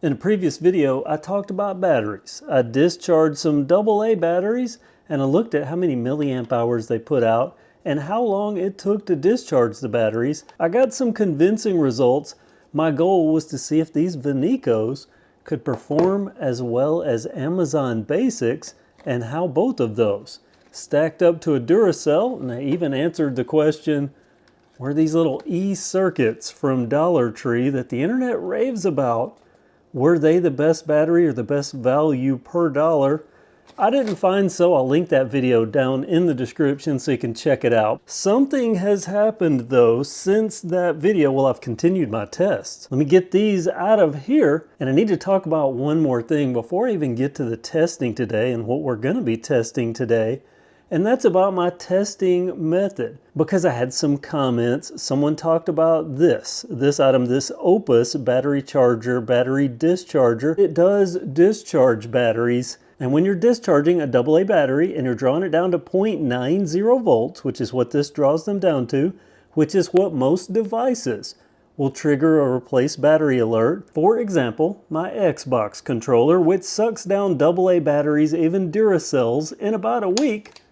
In a previous video, I talked about batteries. I discharged some AA batteries and I looked at how many milliamp hours they put out and how long it took to discharge the batteries. I got some convincing results. My goal was to see if these Vinicos could perform as well as Amazon Basics and how both of those stacked up to a Duracell. And I even answered the question, were these little E-circuits from Dollar Tree that the internet raves about, were they the best battery or the best value per dollar? I didn't find so. I'll link that video down in the description so you can check it out. Something has happened though since that video. Well, I've continued my tests. Let me get these out of here, and I need to talk about one more thing before I even get to the testing today and what we're going to be testing today. And that's about my testing method, because I had some comments. Someone talked about this item, this Opus battery charger, battery discharger. It does discharge batteries. And when you're discharging a AA battery and you're drawing it down to 0.90 volts, which is what this draws them down to, which is what most devices will trigger a replace battery alert. For example, my Xbox controller, which sucks down AA batteries, even Duracells, in about a week,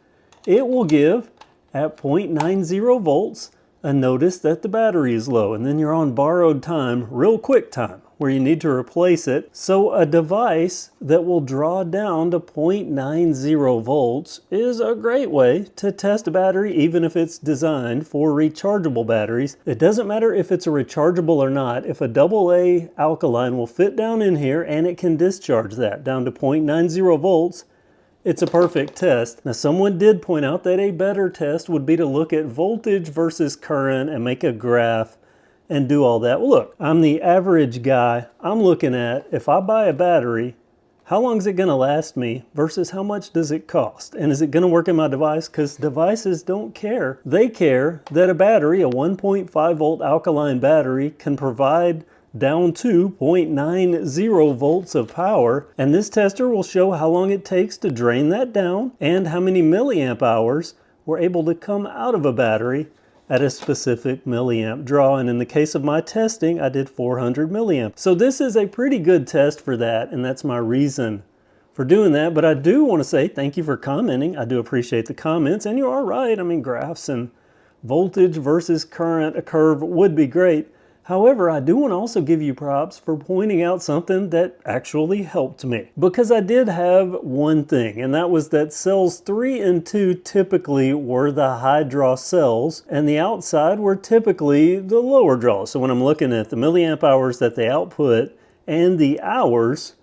it will give, at 0.90 volts, a notice that the battery is low, and then you're on borrowed time, real quick time, where you need to replace it. So a device that will draw down to 0.90 volts is a great way to test a battery, even if it's designed for rechargeable batteries. It doesn't matter if it's a rechargeable or not. If a AA alkaline will fit down in here and it can discharge that down to 0.90 volts, it's a perfect test. Now, someone did point out that a better test would be to look at voltage versus current and make a graph and do all that. Well, look, I'm the average guy. I'm looking at, if I buy a battery, how long is it going to last me versus how much does it cost? And is it going to work in my device? Because devices don't care. They care that a battery, a 1.5 volt alkaline battery, can provide down to 0.90 volts of power, and this tester will show how long it takes to drain that down and how many milliamp hours we're able to come out of a battery at a specific milliamp draw. And in the case of my testing, I did 400 milliamp. So this is a pretty good test for that, and that's my reason for doing that. But I do want to say thank you for commenting. I do appreciate the comments, and you are right. I mean, graphs and voltage versus current, a curve would be great. However, I do want to also give you props for pointing out something that actually helped me. Because I did have one thing, and that was that cells 3 and 2 typically were the high draw cells, and the outside were typically the lower draw. So when I'm looking at the milliamp hours that they output and the hours,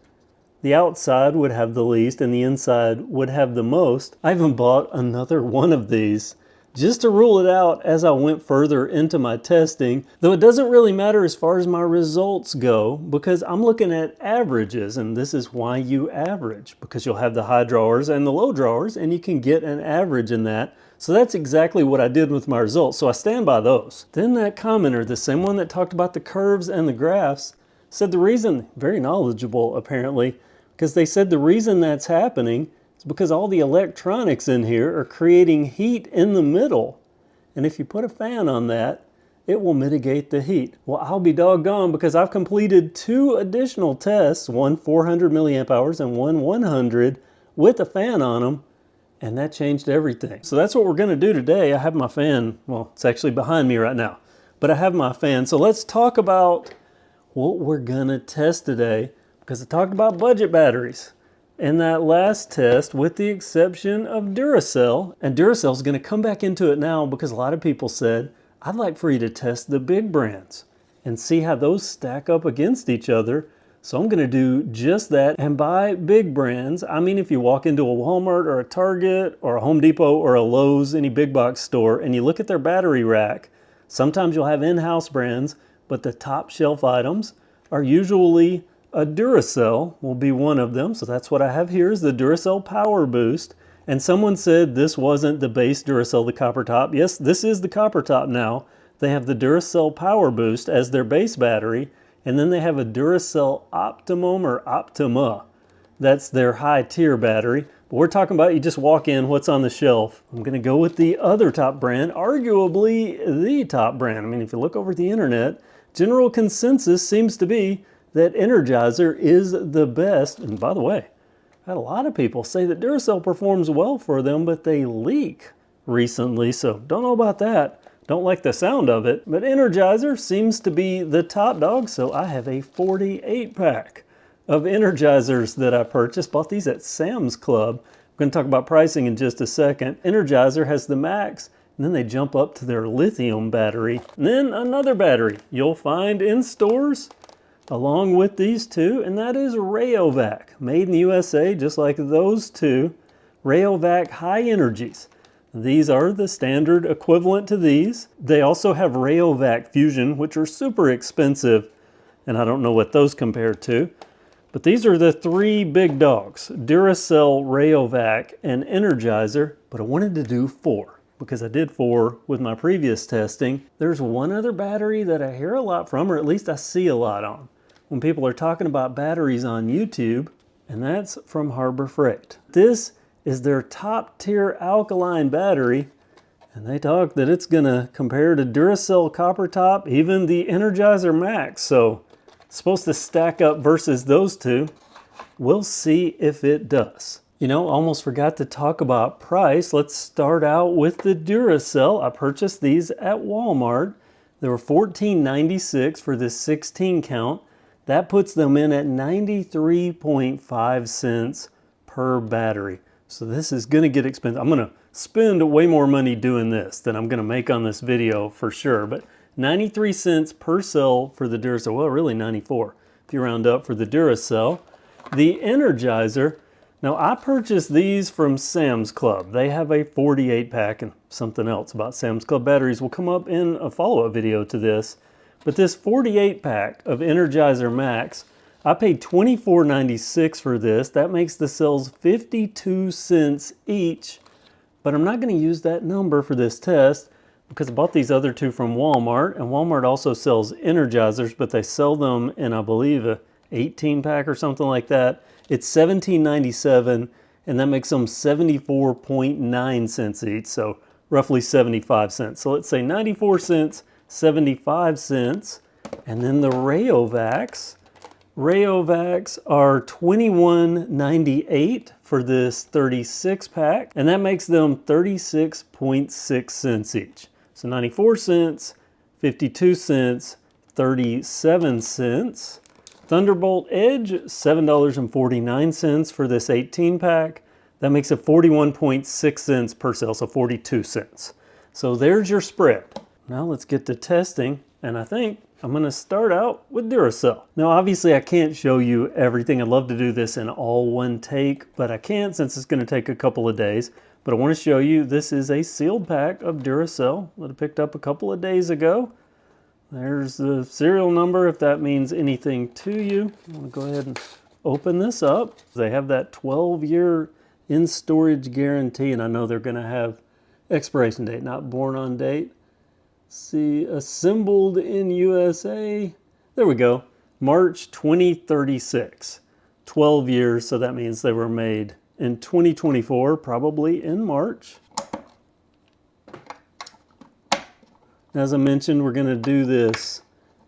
the outside would have the least and the inside would have the most. I even bought another one of these just to rule it out as I went further into my testing, though it doesn't really matter as far as my results go, because I'm looking at averages, and this is why you average, because you'll have the high drawers and the low drawers, and you can get an average in that. So that's exactly what I did with my results, so I stand by those. Then that commenter, the same one that talked about the curves and the graphs, said the reason, very knowledgeable apparently, because they said the reason that's happening because all the electronics in here are creating heat in the middle. And if you put a fan on that, it will mitigate the heat. Well, I'll be doggone, because I've completed 2 additional tests, one 400 milliamp hours and one 100 with a fan on them, and that changed everything. So that's what we're gonna do today. I have my fan, well, it's actually behind me right now, but I have my fan. So let's talk about what we're gonna test today, because I talked about budget batteries in that last test, with the exception of Duracell. And Duracell's going to come back into it now because a lot of people said, I'd like for you to test the big brands and see how those stack up against each other. So I'm going to do just that. And by big brands, I mean if you walk into a Walmart or a Target or a Home Depot or a Lowe's, any big box store, and you look at their battery rack, sometimes you'll have in-house brands, but the top shelf items are usually a Duracell will be one of them. So that's what I have here, is the Duracell Power Boost. And someone said this wasn't the base Duracell, the copper top. Yes, this is the copper top now. They have the Duracell Power Boost as their base battery. And then they have a Duracell Optimum or Optima. That's their high tier battery. But we're talking about, you just walk in, what's on the shelf. I'm gonna go with the other top brand, arguably the top brand. I mean, if you look over the internet, general consensus seems to be that Energizer is the best. And by the way, I had a lot of people say that Duracell performs well for them, but they leak recently, so don't know about that. Don't like the sound of it, but Energizer seems to be the top dog, so I have a 48 pack of Energizers that I purchased. Bought these at Sam's Club. I'm going to talk about pricing in just a second. Energizer has the Max, and then they jump up to their lithium battery. And then another battery you'll find in stores along with these two, and that is Rayovac, made in the USA, just like those two. Rayovac High Energies. These are the standard equivalent to these. They also have Rayovac Fusion, which are super expensive, and I don't know what those compare to. But these are the three big dogs: Duracell, Rayovac, and Energizer. But I wanted to do 4, because I did 4 with my previous testing. There's one other battery that I hear a lot from, or at least I see a lot on, when people are talking about batteries on YouTube, and that's from Harbor Freight. This is their top tier alkaline battery, and they talk that it's gonna compare to Duracell Copper Top, even the Energizer Max. So it's supposed to stack up versus those two. We'll see if it does. You know, almost forgot to talk about price. Let's start out with the Duracell. I purchased these at Walmart. They were $14.96 for this 16 count. That puts them in at 93.5 cents per battery. So this is gonna get expensive. I'm gonna spend way more money doing this than I'm gonna make on this video for sure, but 93 cents per cell for the Duracell. Well, really 94 if you round up for the Duracell. The Energizer, now I purchased these from Sam's Club. They have a 48 pack, and something else about Sam's Club batteries will come up in a follow-up video to this. But this 48 pack of Energizer Max, I paid $24.96 for this. That makes the cells 52 cents each, but I'm not gonna use that number for this test because I bought these other two from Walmart, and Walmart also sells Energizers, but they sell them in, I believe, a 18 pack or something like that. It's $17.97, and that makes them 74.9 cents each, so roughly 75 cents. So let's say 94 cents, 75 cents, and then the Rayovacs. Rayovacs are $21.98 for this 36 pack, and that makes them 36.6 cents each. So 94 cents, 52 cents, 37 cents. Thunderbolt Edge, $7.49 for this 18 pack. That makes it 41.6 cents per cell, so 42 cents. So there's your spread. Now let's get to testing, and I think I'm gonna start out with Duracell. Now obviously I can't show you everything. I'd love to do this in all one take, but I can't since it's gonna take a couple of days. But I wanna show you, this is a sealed pack of Duracell that I picked up a couple of days ago. There's the serial number if that means anything to you. I'm gonna go ahead and open this up. They have that 12-year in-storage guarantee, and I know they're gonna have expiration date, not born on date. See, assembled in USA. There we go. March 2036. 12 years, so that means they were made in 2024, probably in March. As I mentioned, we're going to do this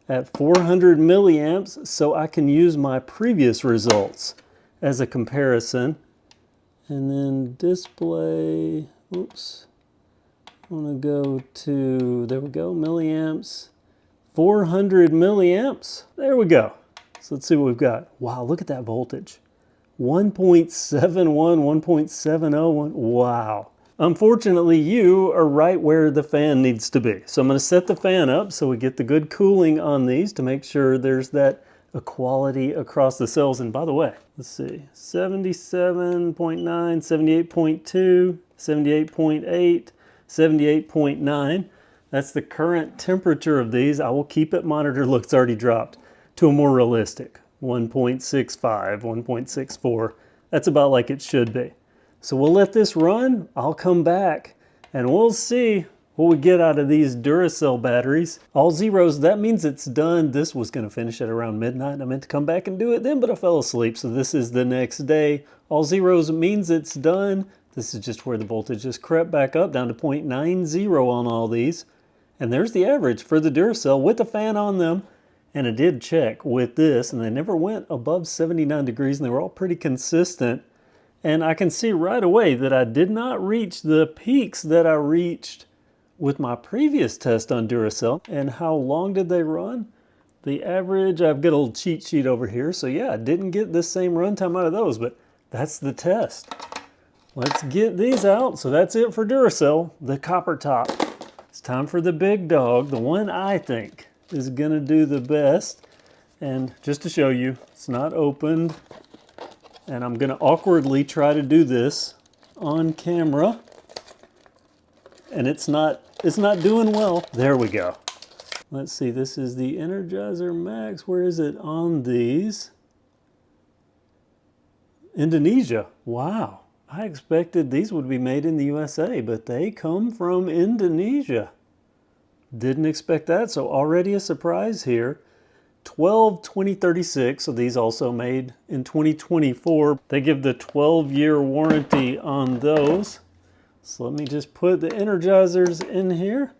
at 400 milliamps so I can use my previous results as a comparison. And then display, oops. I want to go to, there we go, milliamps, 400 milliamps. There we go. So let's see what we've got. Wow, look at that voltage. 1.71, 1.701, wow. Unfortunately, you are right where the fan needs to be. So I'm going to set the fan up so we get the good cooling on these to make sure there's that equality across the cells. And by the way, let's see, 77.9, 78.2, 78.8, 78.9. That's the current temperature of these. I will keep it monitored. Look, it's already dropped to a more realistic 1.65, 1.64. That's about like it should be. So we'll let this run. I'll come back and we'll see what we get out of these Duracell batteries. All zeros, that means it's done. This was going to finish at around midnight. I meant to come back and do it then, but I fell asleep. So this is the next day. All zeros means it's done. This is just where the voltage just crept back up down to 0.90 on all these. And there's the average for the Duracell with the fan on them. And I did check with this, and they never went above 79 degrees, and they were all pretty consistent. And I can see right away that I did not reach the peaks that I reached with my previous test on Duracell. And how long did they run? The average, I've got a little cheat sheet over here. So yeah, I didn't get the same runtime out of those, but that's the test. Let's get these out. So that's it for Duracell, the copper top. It's time for the big dog, the one I think is gonna do the best. And just to show you, it's not opened. And I'm gonna awkwardly try to do this on camera. And it's not doing well. There we go. Let's see, this is the Energizer Max. Where is it on these? Indonesia. Wow. I expected these would be made in the USA, but they come from Indonesia. Didn't expect that, so already a surprise here. 12/20/36, so these also made in 2024. They give the 12-year warranty on those. So let me just put the Energizers in here.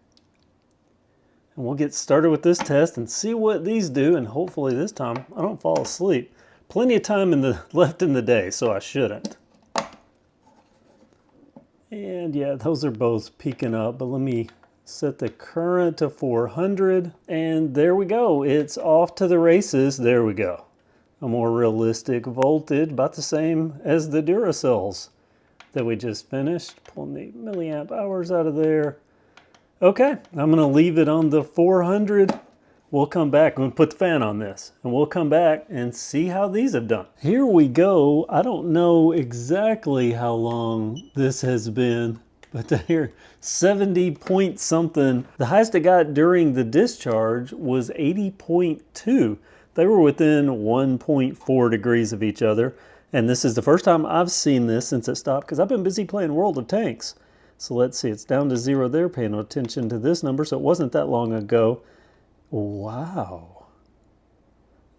And we'll get started with this test and see what these do, and hopefully this time I don't fall asleep. Plenty of time left in the day, so I shouldn't. And yeah, those are both peaking up, but let me set the current to 400, and there we go. It's off to the races. There we go. A more realistic voltage, about the same as the Duracells that we just finished. Pulling the milliamp hours out of there. Okay, I'm gonna leave it on the 400. We'll come back. I'm gonna put the fan on this, and we'll come back and see how these have done. Here we go. I don't know exactly how long this has been, but here, 70 point something. The highest it got during the discharge was 80.2. They were within 1.4 degrees of each other. And this is the first time I've seen this since it stopped, because I've been busy playing World of Tanks. So let's see, it's down to 0 there, paying attention to this number, so it wasn't that long ago. Wow.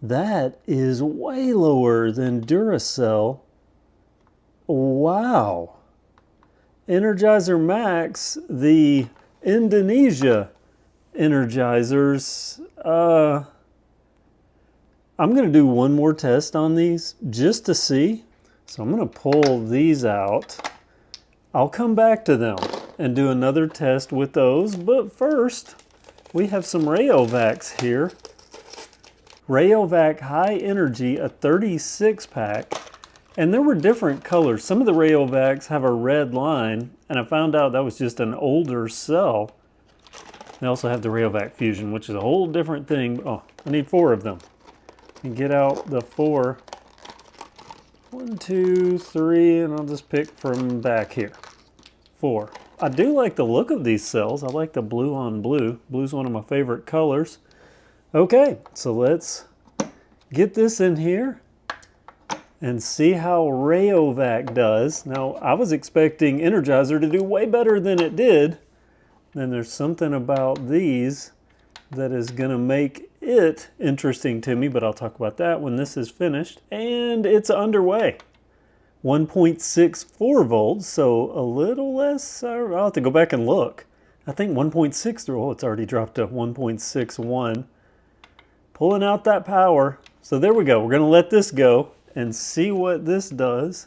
That is way lower than Duracell. Wow. Energizer Max, the Indonesia Energizers. I'm going to do one more test on these just to see. So I'm going to pull these out. I'll come back to them and do another test with those. But first, we have some Rayovacs here. Rayovac High Energy, a 36 pack. And there were different colors. Some of the Rayovacs have a red line, and I found out that was just an older cell. They also have the Rayovac Fusion, which is a whole different thing. Oh, I need 4 of them. And get out the 4. 1, 2, 3, and I'll just pick from back here. 4. I do like the look of these cells. I like the blue on blue. Blue's one of my favorite colors. Okay, so let's get this in here and see how Rayovac does. Now, I was expecting Energizer to do way better than it did. Then there's something about these that is going to make it interesting to me, but I'll talk about that when this is finished. And it's underway. 1.64 volts, so a little less. I'll have to go back and look. I think 1.6, oh, it's already dropped to 1.61. Pulling out that power. So there we go. We're going to let this go and see what this does.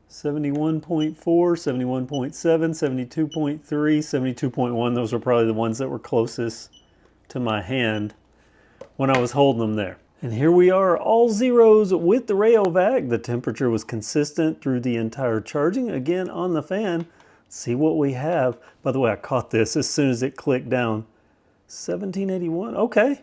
71.4, 71.7, 72.3, 72.1. Those were probably the ones that were closest to my hand when I was holding them there. And here we are, all zeros with the Rayovac. The temperature was consistent through the entire charging. Again, on the fan, let's see what we have. By the way, I caught this as soon as it clicked down. 1781, okay.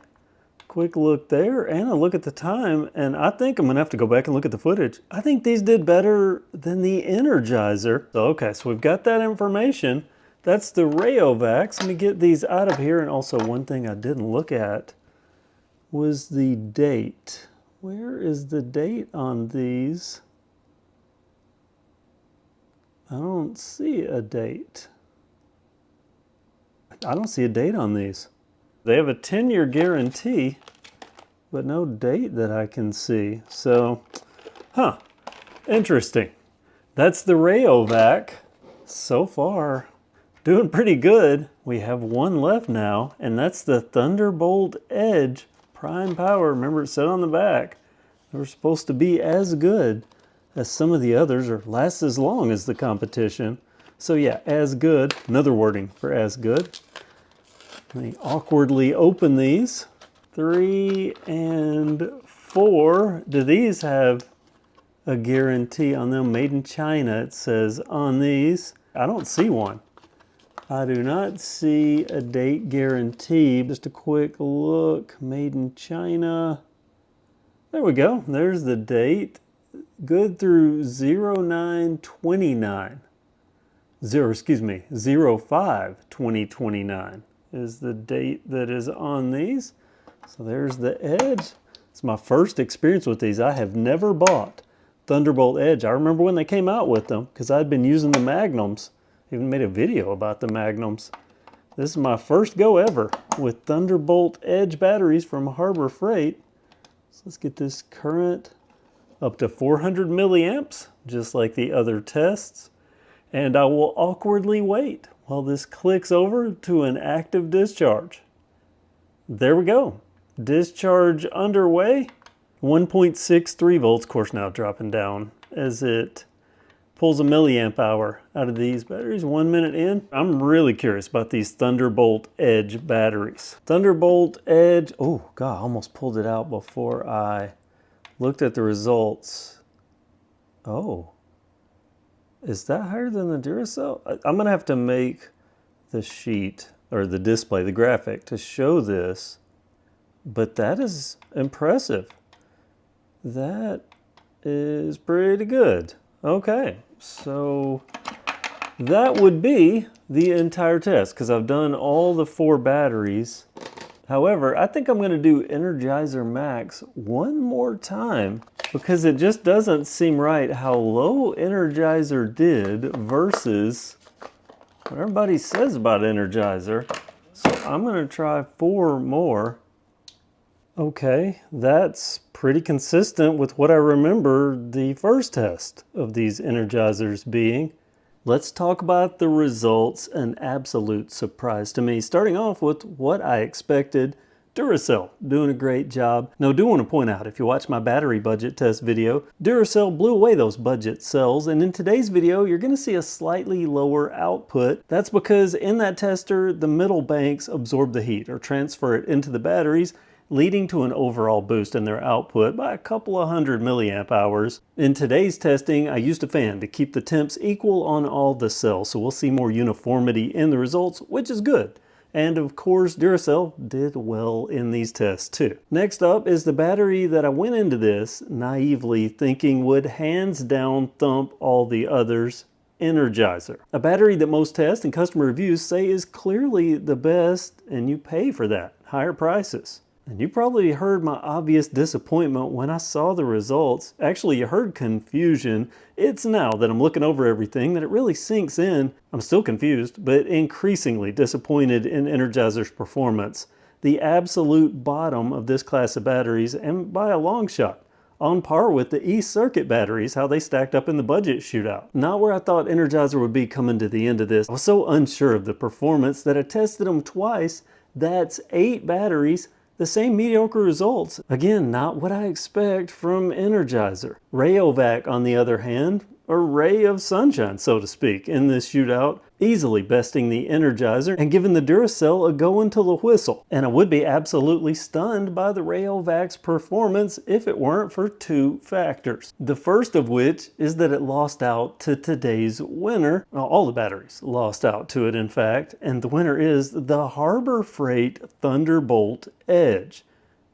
Quick look there, and a look at the time, and I think I'm gonna have to go back and look at the footage. I think these did better than the Energizer. So, okay, so we've got that information. That's the Rayovacs. Let me get these out of here. And also one thing I didn't look at was the date. Where is the date on these? I don't see a date. I don't see a date on these. They have a 10-year guarantee, but no date that I can see. So, interesting. That's the Rayovac. So far, doing pretty good. We have one left now, and that's the Thunderbolt Edge Prime Power. Remember, it said on the back they were supposed to be as good as some of the others, or last as long as the competition. So yeah, as good, another wording for as good. Let me awkwardly open these. 3 and 4. Do these have a guarantee on them? Made in China, it says on these. I don't see one. I do not see a date guarantee. Just a quick look. Made in China. There we go. There's the date. Good through 09/29. 05/2029 is the date that is on these. So there's the Edge. It's my first experience with these. I have never bought Thunderbolt Edge. I remember when they came out with them because I'd been using the Magnums. Even made a video about the Magnums. This is my first go ever with Thunderbolt Edge batteries from Harbor Freight. So let's get this current up to 400 milliamps, just like the other tests. And I will awkwardly wait while this clicks over to an active discharge. There we go. Discharge underway. 1.63 volts, of course now dropping down as it pulls a milliamp hour out of these batteries 1 minute in. I'm really curious about these Thunderbolt Edge batteries. Thunderbolt Edge, oh God, I almost pulled it out before I looked at the results. Oh, is that higher than the Duracell? I'm gonna have to make the sheet or the display, the graphic to show this, but that is impressive. That is pretty good. Okay, so that would be the entire test because I've done all the 4 batteries. However, I think I'm going to do Energizer Max one more time because it just doesn't seem right how low Energizer did versus what everybody says about Energizer. So I'm going to try 4 more. Okay, that's pretty consistent with what I remember the first test of these Energizers being. Let's talk about the results, an absolute surprise to me. Starting off with what I expected, Duracell doing a great job. Now I do want to point out, if you watch my battery budget test video, Duracell blew away those budget cells, and in today's video you're going to see a slightly lower output. That's because in that tester the middle banks absorb the heat or transfer it into the batteries, leading to an overall boost in their output by a couple of 100 milliamp hours. In today's testing, I used a fan to keep the temps equal on all the cells, so we'll see more uniformity in the results, which is good. And of course, Duracell did well in these tests too. Next up is the battery that I went into this naively thinking would hands down thump all the others, Energizer. A battery that most tests and customer reviews say is clearly the best, and you pay for that, higher prices. And you probably heard my obvious disappointment when I saw the results. Actually, you heard confusion. It's now that I'm looking over everything that it really sinks in. I'm still confused, but increasingly disappointed in Energizer's performance. The absolute bottom of this class of batteries, and by a long shot. On par with the E-circuit batteries, how they stacked up in the budget shootout. Not where I thought Energizer would be coming to the end of this. I was so unsure of the performance that I tested them twice. That's 8 batteries. The same mediocre results. Again, not what I expect from Energizer. Rayovac, on the other hand, a ray of sunshine, so to speak, in this shootout, easily besting the Energizer and giving the Duracell a go until the whistle. And I would be absolutely stunned by the Rayovac's performance if it weren't for 2 factors. The first of which is that it lost out to today's winner. Well, all the batteries lost out to it, in fact, and the winner is the Harbor Freight Thunderbolt Edge.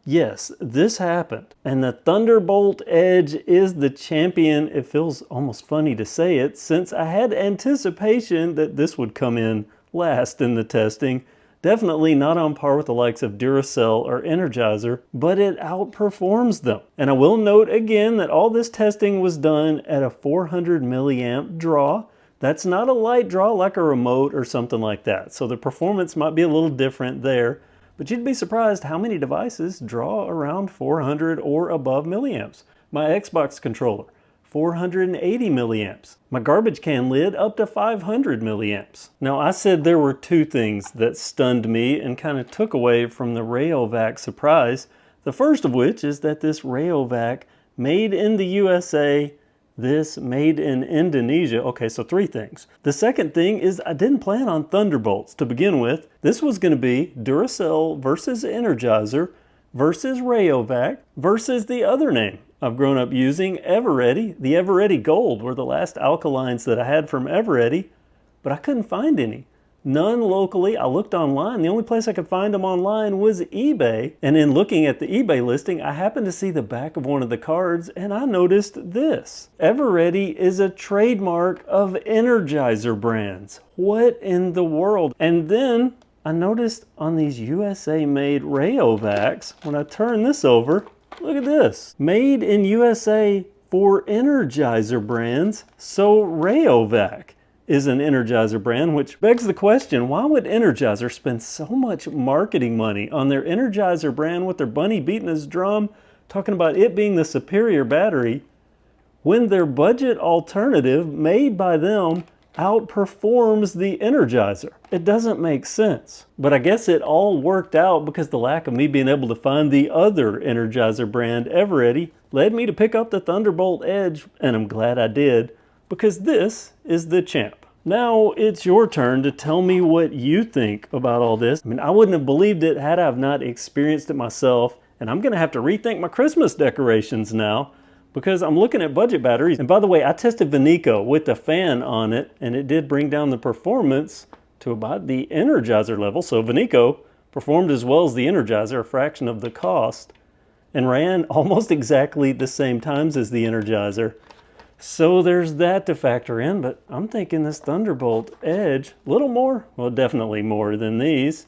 Yes, this happened. And the Thunderbolt Edge is the champion. It feels almost funny to say it, since I had anticipation that this would come in last in the testing. Definitely not on par with the likes of Duracell or Energizer, but it outperforms them. And I will note again that all this testing was done at a 400 milliamp draw. That's not a light draw like a remote or something like that. So the performance might be a little different there. But you'd be surprised how many devices draw around 400 or above milliamps. My Xbox controller, 480 milliamps. My garbage can lid up to 500 milliamps. Now I said there were two things that stunned me and kind of took away from the Rayovac surprise. The first of which is that this Rayovac made in the USA, this made in Indonesia. Okay, so three things. The second thing is I didn't plan on Thunderbolts to begin with. This was going to be Duracell versus Energizer versus Rayovac versus the other name I've grown up using, Eveready. The Eveready Gold were the last alkalines that I had from Eveready, but I couldn't find any. None locally. I looked online. The only place I could find them online was eBay. And in looking at the eBay listing, I happened to see the back of one of the cards and I noticed this. Eveready is a trademark of Energizer brands. What in the world? And then I noticed on these USA made Rayovacs, when I turn this over, look at this. Made in USA for Energizer brands. So Rayovac is an Energizer brand, which begs the question, why would Energizer spend so much marketing money on their Energizer brand with their bunny beating his drum, talking about it being the superior battery, when their budget alternative made by them outperforms the Energizer? It doesn't make sense. But I guess it all worked out because the lack of me being able to find the other Energizer brand, Eveready, led me to pick up the Thunderbolt Edge, and I'm glad I did, because this is the champ. Now it's your turn to tell me what you think about all this. I mean, I wouldn't have believed it had I not experienced it myself, and I'm gonna have to rethink my Christmas decorations now because I'm looking at budget batteries. And by the way, I tested Vinico with the fan on it, and it did bring down the performance to about the Energizer level. So Vinico performed as well as the Energizer, a fraction of the cost, and ran almost exactly the same times as the Energizer. So there's that to factor in, but I'm thinking this Thunderbolt Edge, a little more, well, definitely more than these.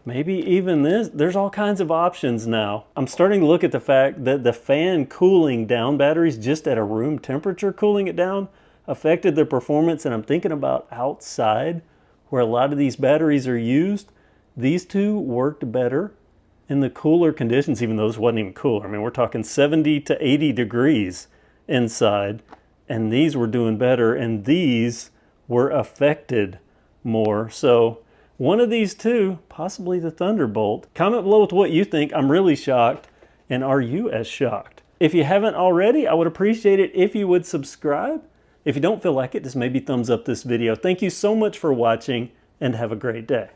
Maybe even this. There's all kinds of options now. I'm starting to look at the fact that the fan cooling down batteries just at a room temperature, cooling it down, affected their performance. And I'm thinking about outside where a lot of these batteries are used. These two worked better in the cooler conditions, even though this wasn't even cooler. I mean, we're talking 70 to 80 degrees inside. And these were doing better, and these were affected more. So one of these two, possibly the Thunderbolt. Comment below with what you think. I'm really shocked. And are you as shocked? If you haven't already, I would appreciate it if you would subscribe. If you don't feel like it, just maybe thumbs up this video. Thank you so much for watching, and have a great day.